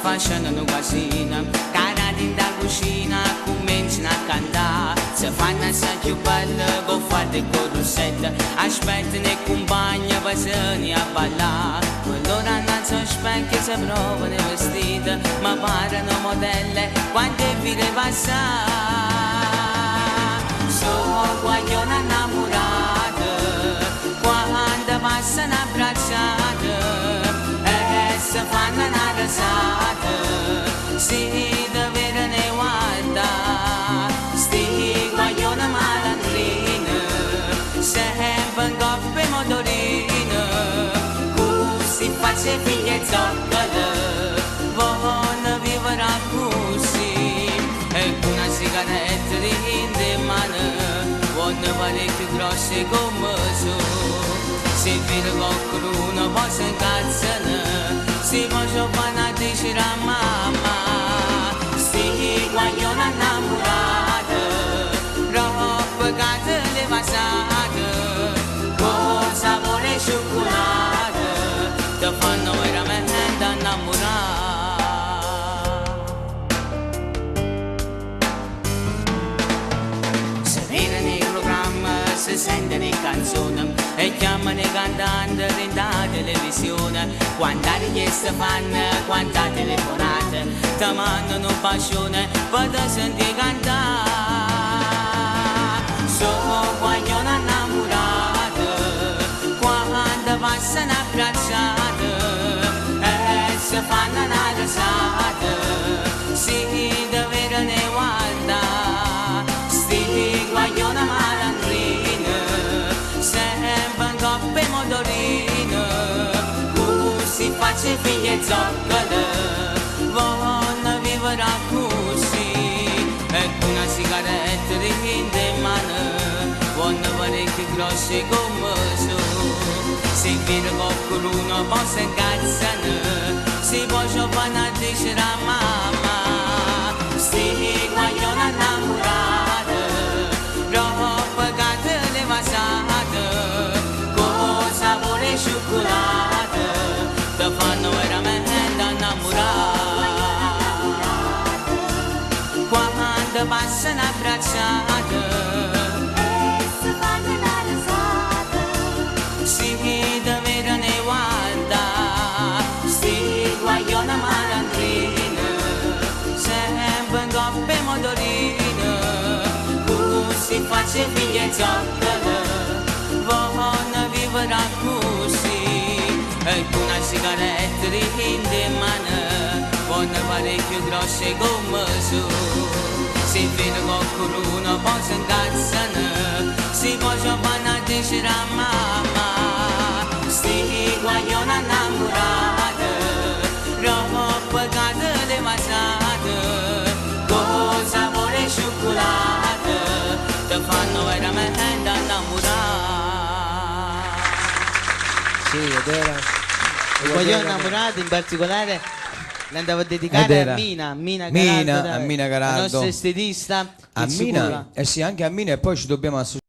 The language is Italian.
facendo un casino, cara din da cucina cominciano a cantare, se fanno assai più belle con fate con russette, aspettano i compagni passano a ballare, allora annanzi specchio si provano i vestiti, ma parano modelle quante vite passare. Sono guaglione innamorate quando passano abbracciate e si fanno una risata, si davvero ne guarda, sti guaglione malandrine, sempre in coppe motorine, così faccia figlie e zoccole, vogliono vivere così, e con una sigaretta in mano, vogliono parecchio grosse come su. Se vede qualcuno poi si incazzano, si può giovane a dire a mamma, sti guaglione innamorate, troppo cate le passate, con sapore e cioccolato, ti fanno veramente innamorare. Se vedono i programmi, si sentono le canzoni e chiamano i cantanti della televisione, quanta richiesta fanno, quanta telefonate, ti mandano passione per te sentire cantare. Sono guaglione innamorate quando passano abbracciate e si fanno una risata, si davvero ne guarda, sti guaglione malandrine, sempre in coppe motorine, così faccia figlie e zoccole, vogliono vivere così, e con una sigaretta in mano, vogliono parecchie grosse come su. Se vede qualcuno poi si incazzano, si può giovane a dire a mamma, sti guaglione innamorate, troppo cate le passate, con sapore e cioccolato, ti fanno veramente innamorare. Quando passano abbracciate e si fanno una risata, si davvero ne guarda, sti guaglione malandrine, sempre in coppe motorine, così faccia figlie e zoccole, vogliono vivere così, e con una sigaretta in mano, vogliono parecchio grosse come su. Se vede qualcuno poi si incazzano, si può giovane a dire a mamma, sti guaglione innamorate, troppo cate le passate, con sapore e cioccolato, ti fanno veramente innamorare. Sì, ed era. I guaglioni innamorati in particolare l'andavo a dedicare a Mina Caraldo, a Mina Caraldo, la nostra estetista. a Mina, sì, anche a Mina, e poi ci dobbiamo associare